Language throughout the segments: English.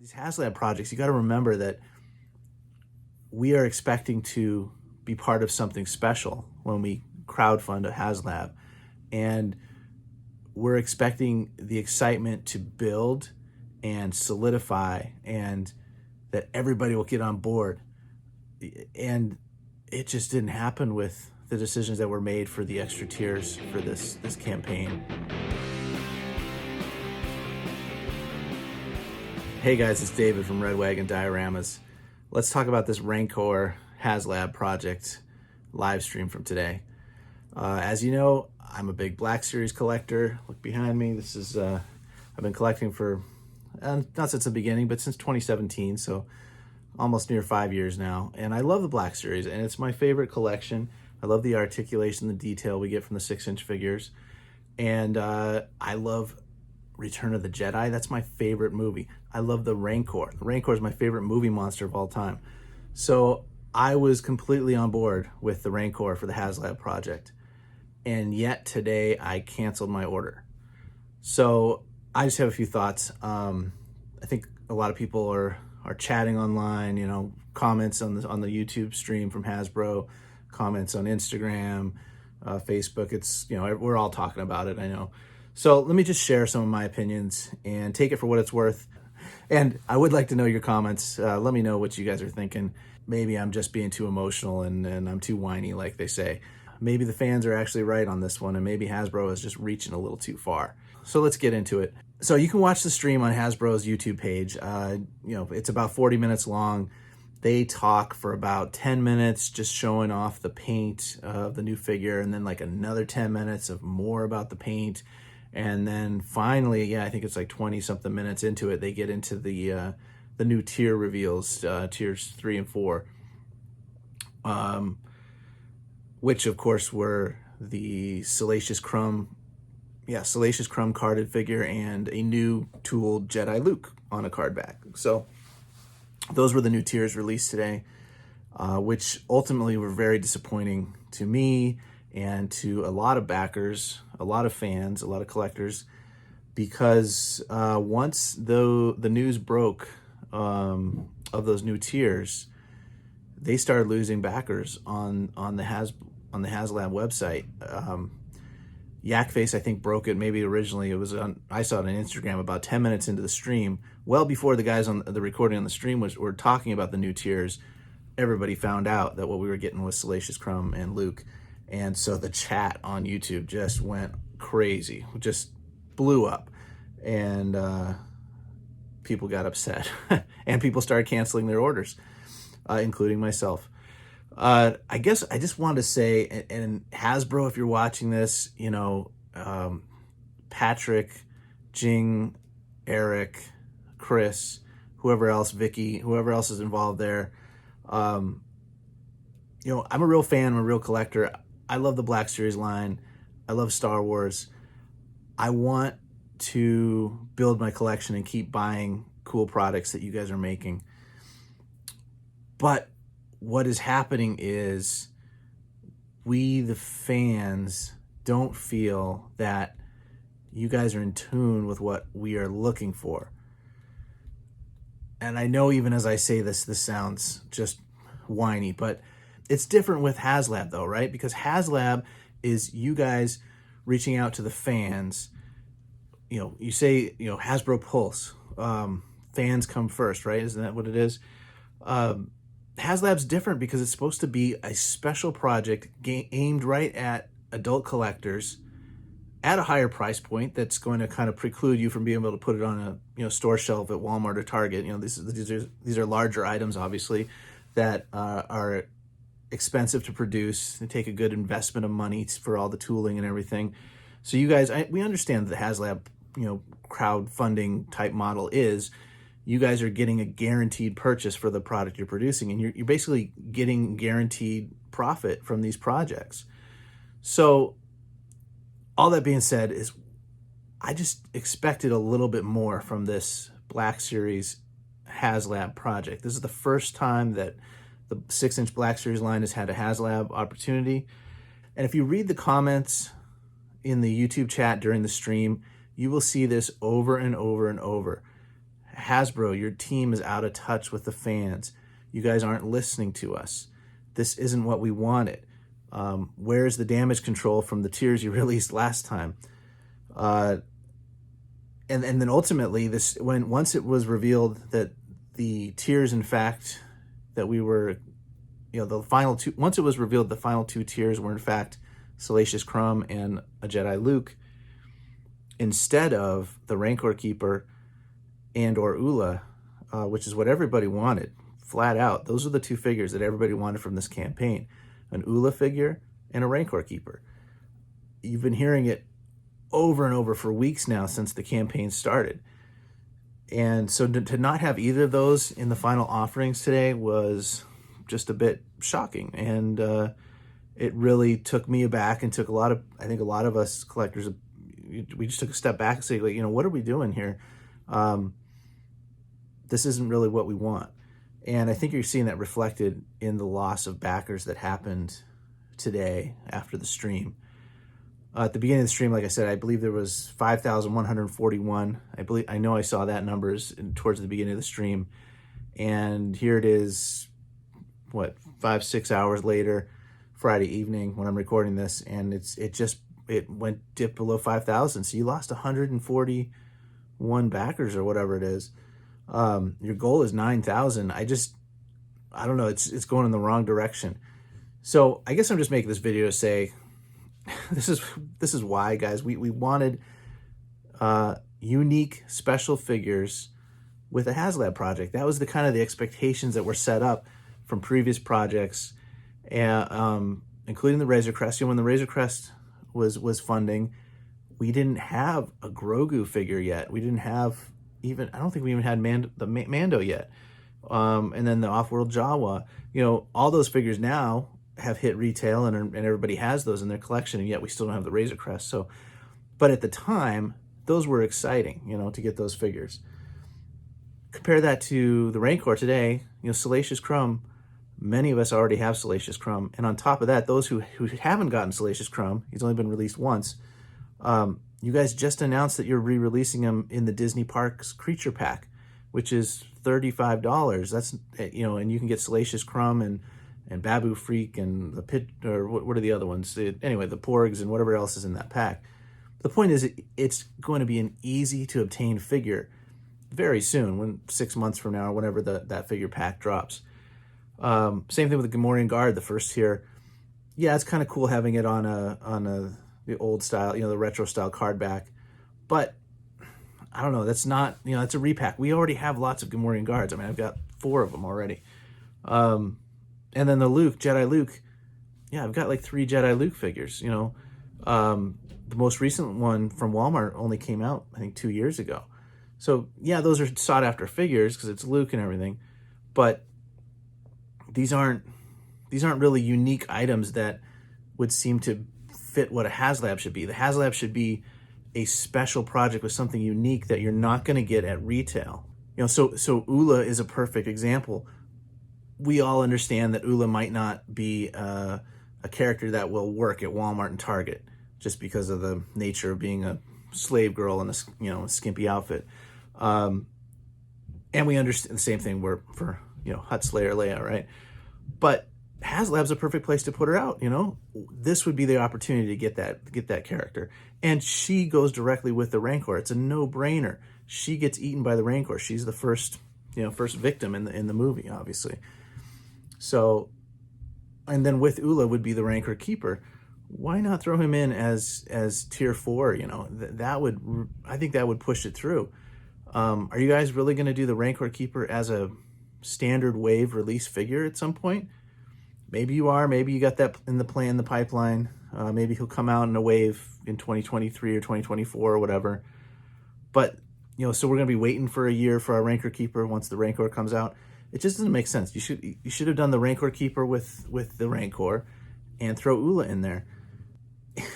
These Haslab projects, you got to remember that we are expecting to be part of something special when we crowdfund a Haslab. And we're expecting the excitement to build and solidify and that everybody will get on board. And it just didn't happen with the decisions that were made for the extra tiers for this campaign. Hey guys, it's David from Red Wagon Dioramas. Let's talk about this Rancor Haslab project live stream from today. As you know, I'm a big Black Series collector. Look behind me. This is I've been collecting for not since the beginning, but since 2017, so almost near 5 years now. And I love the Black Series, and it's my favorite collection. I love the articulation, the detail we get from the 6-inch figures, and I love Return of the Jedi. That's my favorite movie. I love the Rancor. The Rancor is my favorite movie monster of all time. So I was completely on board with the Rancor for the Haslab project. And yet today I canceled my order. So I just have a few thoughts. I think a lot of people are chatting online, you know, comments on the YouTube stream from Hasbro, comments on Instagram, Facebook. It's, you know, we're all talking about it, I know. So let me just share some of my opinions and take it for what it's worth. And I would like to know your comments. Let me know what you guys are thinking. Maybe I'm just being too emotional and I'm too whiny, like they say. Maybe the fans are actually right on this one, and maybe Hasbro is just reaching a little too far. So let's get into it. So you can watch the stream on Hasbro's YouTube page. You know, it's about 40 minutes long. They talk for about 10 minutes just showing off the paint of the new figure, and then like another 10 minutes of more about the paint. And then finally, yeah, I think it's like 20 something minutes into it, they get into the new tier reveals, tiers 3 and 4, which of course were the Salacious Crumb carded figure and a new tooled Jedi Luke on a card back. So those were the new tiers released today, which ultimately were very disappointing to me and to a lot of backers, a lot of fans, a lot of collectors, because once the news broke of those new tiers, they started losing backers on the Haslab website. Yakface, I think, broke it. Maybe originally it was I saw it on Instagram about 10 minutes into the stream, well before the guys on the recording on the stream were talking about the new tiers. Everybody found out that what we were getting was Salacious Crumb and Luke. And so the chat on YouTube just went crazy, just blew up, and people got upset and people started canceling their orders, including myself. I guess I just wanted to say, and Hasbro, if you're watching this, you know, Patrick, Jing, Eric, Chris, whoever else, Vicky, whoever else is involved there, you know, I'm a real fan, I'm a real collector. I love the Black Series line. I love Star Wars. I want to build my collection and keep buying cool products that you guys are making. But what is happening is we, the fans, don't feel that you guys are in tune with what we are looking for. And I know even as I say this, this sounds just whiny, but it's different with Haslab though, right? Because Haslab is you guys reaching out to the fans. You know, you say, you know, Hasbro Pulse, fans come first, right? Isn't that what it is? Haslab's different because it's supposed to be a special project aimed right at adult collectors at a higher price point that's going to kind of preclude you from being able to put it on a, you know, store shelf at Walmart or Target. You know, these are larger items, obviously, that are expensive to produce. They take a good investment of money for all the tooling and everything. So you guys, we understand that the Haslab, you know, crowdfunding type model is you guys are getting a guaranteed purchase for the product you're producing, and you're basically getting guaranteed profit from these projects. So all that being said is I just expected a little bit more from this Black Series Haslab project. This is the first time that the 6-inch Black Series line has had a Haslab opportunity. And if you read the comments in the YouTube chat during the stream, you will see this over and over and over. Hasbro, your team is out of touch with the fans. You guys aren't listening to us. This isn't what we wanted. Where's the damage control from the tiers you released last time? And then ultimately, once it was revealed that the tiers, in fact, that we were, the final two, once it was revealed the final two tiers were in fact Salacious Crumb and a Jedi Luke, instead of the Rancor Keeper and or Ula, which is what everybody wanted, flat out. Those are the two figures that everybody wanted from this campaign, an Ula figure and a Rancor Keeper. You've been hearing it over and over for weeks now since the campaign started. And so to not have either of those in the final offerings today was just a bit shocking. And it really took me aback and took I think a lot of us collectors, we just took a step back and say, like, what are we doing here? This isn't really what we want. And I think you're seeing that reflected in the loss of backers that happened today after the stream. At the beginning of the stream, like I said, I believe there was 5,141. I know I saw that numbers towards the beginning of the stream. And here it is, 5-6 hours later, Friday evening when I'm recording this, and it went dipped below 5,000. So you lost 141 backers or whatever it is. Your goal is 9,000. I don't know. It's going in the wrong direction. So I guess I'm just making this video to say, this is why, guys, we wanted unique special figures with a Haslab project. That was the kind of the expectations that were set up from previous projects, and including the Razor Crest. When the Razor Crest was funding, we didn't have a Grogu figure yet. We didn't have I don't think we even had Mando yet. And then the Off-World Jawa. All those figures now have hit retail, and everybody has those in their collection, and yet we still don't have the Razor Crest. So, but at the time, those were exciting, to get those figures. Compare that to the Rancor today. Salacious Crumb, many of us already have Salacious Crumb, and on top of that, those who haven't gotten Salacious Crumb, he's only been released once. You guys just announced that you're re-releasing him in the Disney Parks Creature Pack, which is $35. That's and you can get Salacious Crumb and Babu Freak and the Pit, or what are the other ones? Anyway, the Porgs and whatever else is in that pack. The point is, it's going to be an easy to obtain figure very soon, 6 months from now or whenever that figure pack drops. Same thing with the Gamorrean Guard, the first tier. Yeah, it's kind of cool having it on the old style, the retro style card back, but I don't know. That's not, it's a repack. We already have lots of Gamorrean Guards. I mean, I've got 4 of them already. And then the Luke, Jedi Luke, yeah, I've got like 3 Jedi Luke figures. The most recent one from Walmart only came out, I think, 2 years ago. So yeah, those are sought after figures because it's Luke and everything, but these aren't really unique items that would seem to fit what a Haslab should be. The Haslab should be a special project with something unique that you're not going to get at retail. So Ula is a perfect example. We all understand that Ula might not be a character that will work at Walmart and Target just because of the nature of being a slave girl in a skimpy outfit. And we understand the same thing for Hutt Slayer Leia, right? But Haslab's a perfect place to put her out. This would be the opportunity to get that character, and she goes directly with the Rancor. It's a no-brainer. She gets eaten by the Rancor. She's the first victim in the movie, obviously. So, and then with Ula would be the Rancor Keeper. Why not throw him in as tier 4? I think that would push it through. Are you guys really going to do the Rancor Keeper as a standard wave release figure at some point? Maybe you are. Maybe you got that in the pipeline. Maybe he'll come out in a wave in 2023 or 2024 or whatever. But so we're going to be waiting for a year for our Rancor Keeper once the Rancor comes out. It just doesn't make sense. You should have done the Rancor Keeper with the Rancor and throw Ula in there.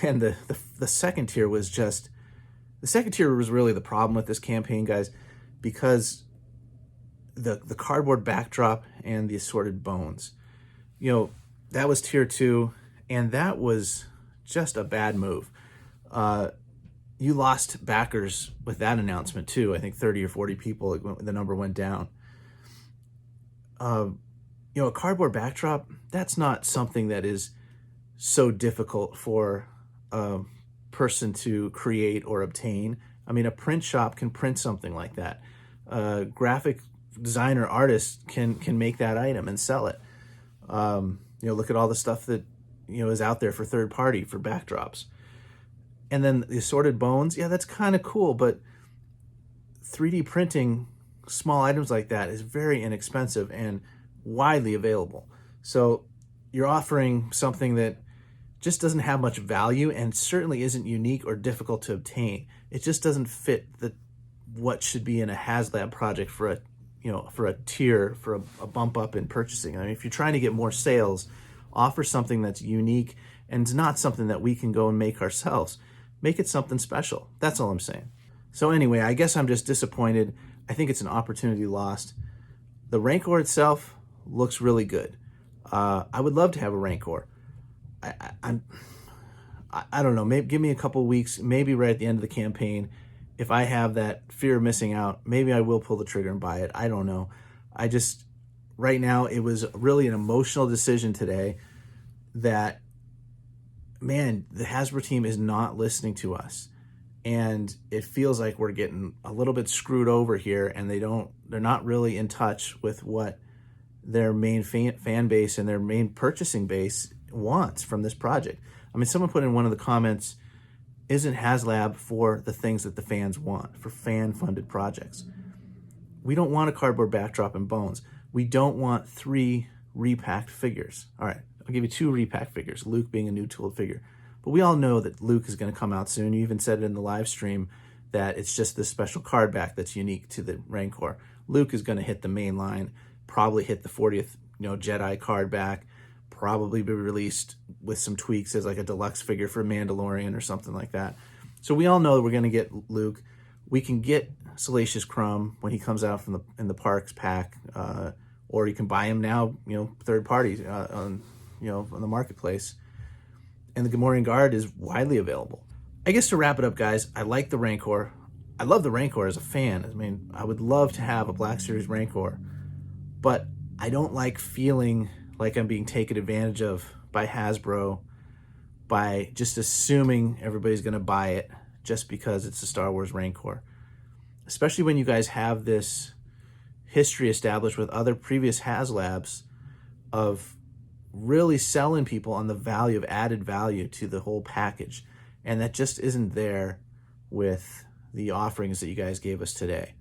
And the second tier was really the problem with this campaign, guys, because the cardboard backdrop and the assorted bones. That was tier 2, and that was just a bad move. you lost backers with that announcement too. I think 30 or 40 people, the number went down. A cardboard backdrop, that's not something that is so difficult for a person to create or obtain. I mean, a print shop can print something like that. A graphic designer artist can make that item and sell it. Look at all the stuff that is out there for third party for backdrops. And then the assorted bones, yeah, that's kind of cool, but 3D printing small items like that is very inexpensive and widely available. So you're offering something that just doesn't have much value and certainly isn't unique or difficult to obtain. It just doesn't fit what should be in a Haslab project for a tier, for a bump up in purchasing. I mean, if you're trying to get more sales, offer something that's unique and not something that we can go and make ourselves. Make it something special. That's all I'm saying. So anyway, I guess I'm just disappointed. I think it's an opportunity lost. The Rancor itself looks really good. I would love to have a Rancor. I don't know. Maybe give me a couple weeks, maybe right at the end of the campaign. If I have that fear of missing out, maybe I will pull the trigger and buy it. I don't know. Right now, it was really an emotional decision today that, man, the Hasbro team is not listening to us. And it feels like we're getting a little bit screwed over here, and they're not really in touch with what their main fan base and their main purchasing base wants from this project. I mean, someone put in one of the comments, isn't Haslab for the things that the fans want, for fan-funded projects? We don't want a cardboard backdrop and bones. We don't want 3 repacked figures. All right, I'll give you 2 repacked figures, Luke being a new tooled figure. But we all know that Luke is going to come out soon. You even said it in the live stream that it's just this special card back that's unique to the Rancor. Luke is going to hit the main line, probably hit the 40th Jedi card back, probably be released with some tweaks as like a deluxe figure for Mandalorian or something like that. So we all know that we're going to get Luke. We can get Salacious Crumb when he comes out in the Parks pack, or you can buy him now, third party on the marketplace. And the Gamorrean Guard is widely available. I guess to wrap it up, guys, I like the Rancor. I love the Rancor as a fan. I mean, I would love to have a Black Series Rancor, but I don't like feeling like I'm being taken advantage of by Hasbro by just assuming everybody's going to buy it just because it's a Star Wars Rancor. Especially when you guys have this history established with other previous Haslabs of really selling people on the added value to the whole package. And that just isn't there with the offerings that you guys gave us today.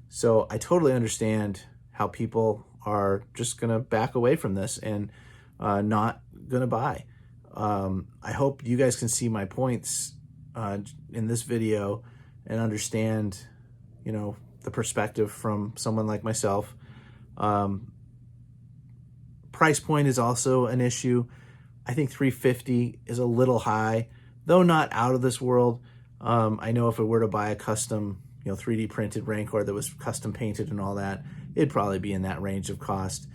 So I totally understand how people are just going to back away from this and not going to buy. I hope you guys can see my points in this video and understand, the perspective from someone like myself. Price point is also an issue. I think $350 is a little high, though not out of this world. I know if I were to buy a custom, 3D printed Rancor that was custom painted and all that, it'd probably be in that range of cost.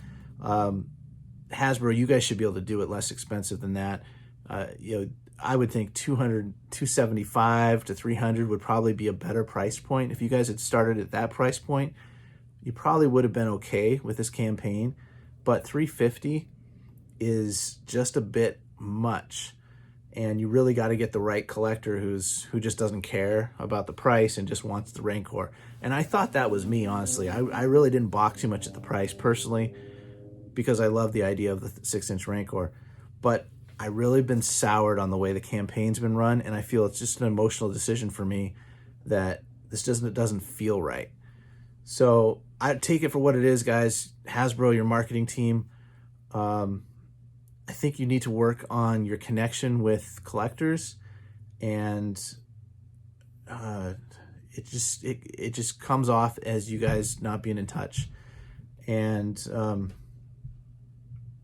Hasbro, you guys should be able to do it less expensive than that. I would think $275 to $300 would probably be a better price point. If you guys had started at that price point, you probably would have been okay with this campaign. But $350 is just a bit much, and you really got to get the right collector who just doesn't care about the price and just wants the Rancor. And I thought that was me, honestly. I really didn't balk too much at the price personally because I love the idea of the 6-inch Rancor. But I really been soured on the way the campaign's been run, and I feel it's just an emotional decision for me that this doesn't feel right. So I take it for what it is, guys. Hasbro, your marketing team, I think you need to work on your connection with collectors, and it just comes off as you guys not being in touch. And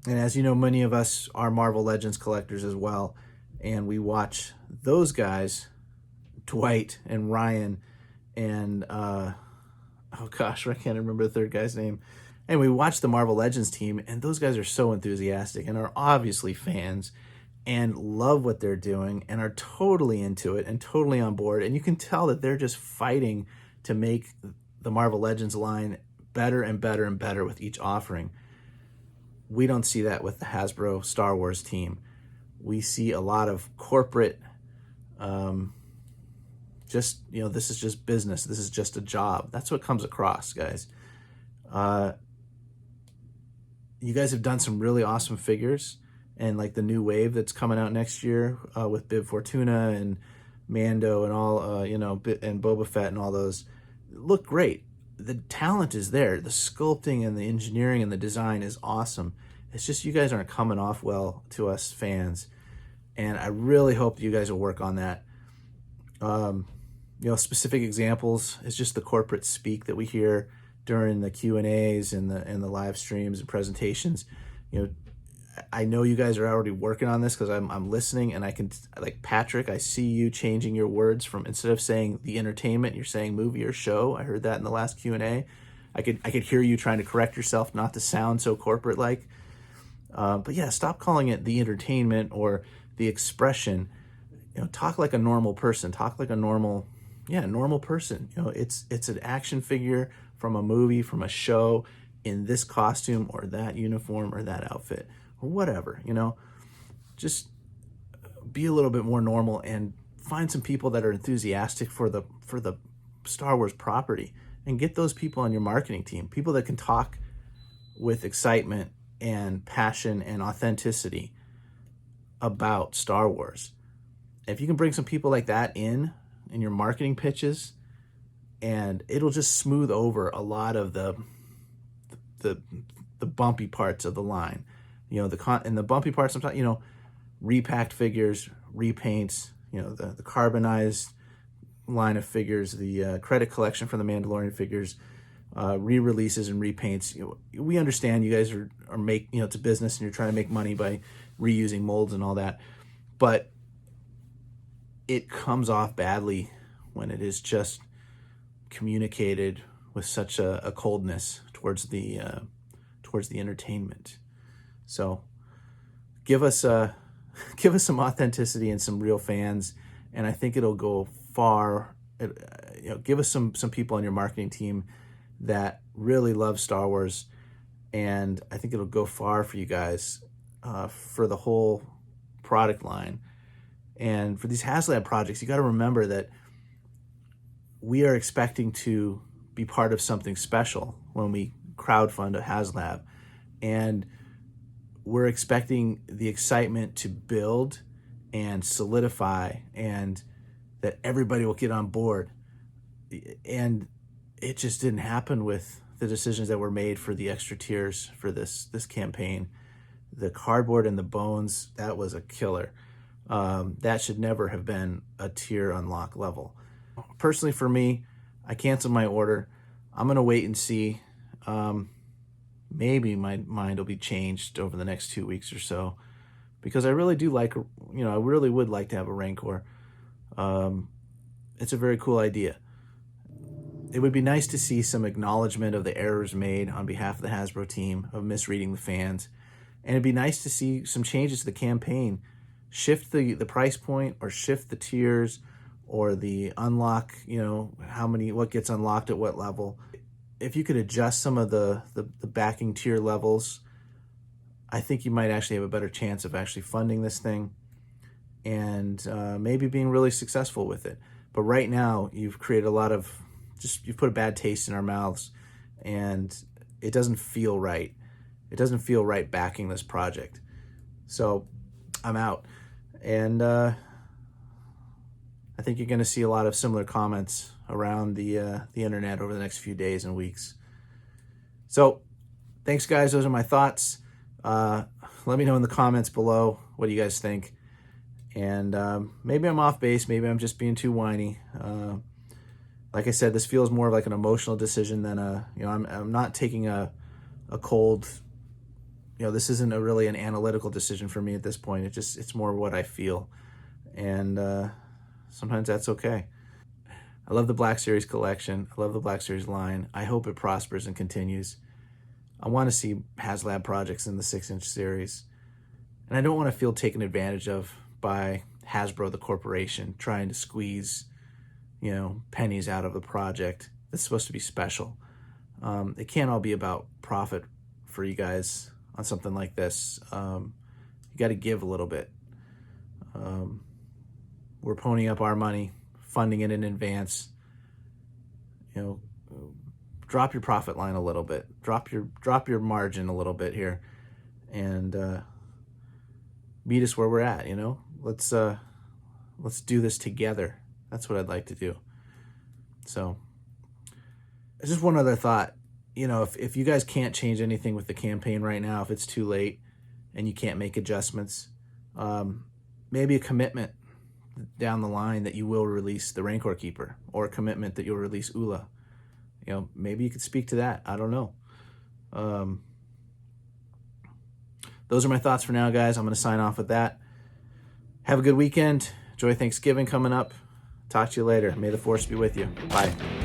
as you know, many of us are Marvel Legends collectors as well, and we watch those guys, Dwight and Ryan, and oh gosh, I can't remember the third guy's name. And we watch the Marvel Legends team, and those guys are so enthusiastic and are obviously fans. and love what they're doing and are totally into it and totally on board. And you can tell that they're just fighting to make the Marvel Legends line better and better and better with each offering. We don't see that with the Hasbro Star Wars team. We see a lot of corporate, this is just business. This is just a job. That's what comes across, guys. You guys have done some really awesome figures, and like the new wave that's coming out next year with Bib Fortuna and Mando and all, and Boba Fett and all those look great. The talent is there. The sculpting and the engineering and the design is awesome. It's just you guys aren't coming off well to us fans, and I really hope you guys will work on that. Specific examples is just the corporate speak that we hear during the Q&As and the live streams and presentations. I know you guys are already working on this because I'm listening, and I can, like Patrick, I see you changing your words from, instead of saying the entertainment, you're saying movie or show. I heard that in the last Q&A. I could hear you trying to correct yourself not to sound so corporate like. But yeah, stop calling it the entertainment or the expression. Talk like a normal person. Talk like a normal person. It's an action figure from a movie, from a show, in this costume or that uniform or that outfit or whatever. Just be a little bit more normal and find some people that are enthusiastic for the Star Wars property, and get those people on your marketing team, people that can talk with excitement and passion and authenticity about Star Wars. If you can bring some people like that in your marketing pitches, and it'll just smooth over a lot of the bumpy parts of the line. And the bumpy parts sometimes, repacked figures, repaints, the carbonized line of figures, the credit collection for the Mandalorian figures, re-releases and repaints. We understand you guys are it's a business and you're trying to make money by reusing molds and all that, but it comes off badly when it is just communicated with such a coldness towards the entertainment. So give us some authenticity and some real fans, and I think it'll go far. Give us some people on your marketing team that really love Star Wars, and I think it'll go far for you guys, for the whole product line. And for these Haslab projects, you got to remember that we are expecting to be part of something special when we crowdfund a Haslab, and we're expecting the excitement to build and solidify, and that everybody will get on board. And it just didn't happen with the decisions that were made for the extra tiers for this campaign. The cardboard and the bones, that was a killer. That should never have been a tier unlock level. Personally, for me, I canceled my order. I'm going to wait and see. Maybe my mind will be changed over the next 2 weeks or so, because I really do like, I really would like to have a Rancor. It's a very cool idea. It would be nice to see some acknowledgement of the errors made on behalf of the Hasbro team of misreading the fans. And it'd be nice to see some changes to the campaign. Shift the price point, or shift the tiers, or the unlock, what gets unlocked at what level. If you could adjust some of the backing tier levels, I think you might actually have a better chance of actually funding this thing and maybe being really successful with it. But right now, you've created a lot of, you've put a bad taste in our mouths, and it doesn't feel right. It doesn't feel right backing this project. So I'm out. And I think you're going to see a lot of similar comments around the internet over the next few days and weeks. So thanks, guys. Those are my thoughts. Let me know in the comments below what do you guys think. And maybe I'm off base. Maybe I'm just being too whiny. Like I said, this feels more like an emotional decision than I'm not taking a cold, this isn't really an analytical decision for me at this point. It's more what I feel. And sometimes that's okay. I love the Black Series collection. I love the Black Series line. I hope it prospers and continues. I want to see Haslab projects in the 6-inch series. And I don't want to feel taken advantage of by Hasbro, the corporation, trying to squeeze, you know, pennies out of the project that's supposed to be special. It can't all be about profit for you guys on something like this. You got to give a little bit. We're ponying up our money, funding it in advance. You know, drop your profit line a little bit, drop your margin a little bit here, and meet us where we're at. You know, let's do this together. That's what I'd like to do. So, just one other thought. You know, if you guys can't change anything with the campaign right now, if it's too late and you can't make adjustments, maybe a commitment down the line that you will release the Rancor Keeper, or a commitment that you'll release Ula. You know, maybe you could speak to that. I don't know. Those are my thoughts for now, guys. I'm going to sign off with that. Have a good weekend. Enjoy Thanksgiving coming up. Talk to you later. May the force be with you. Bye.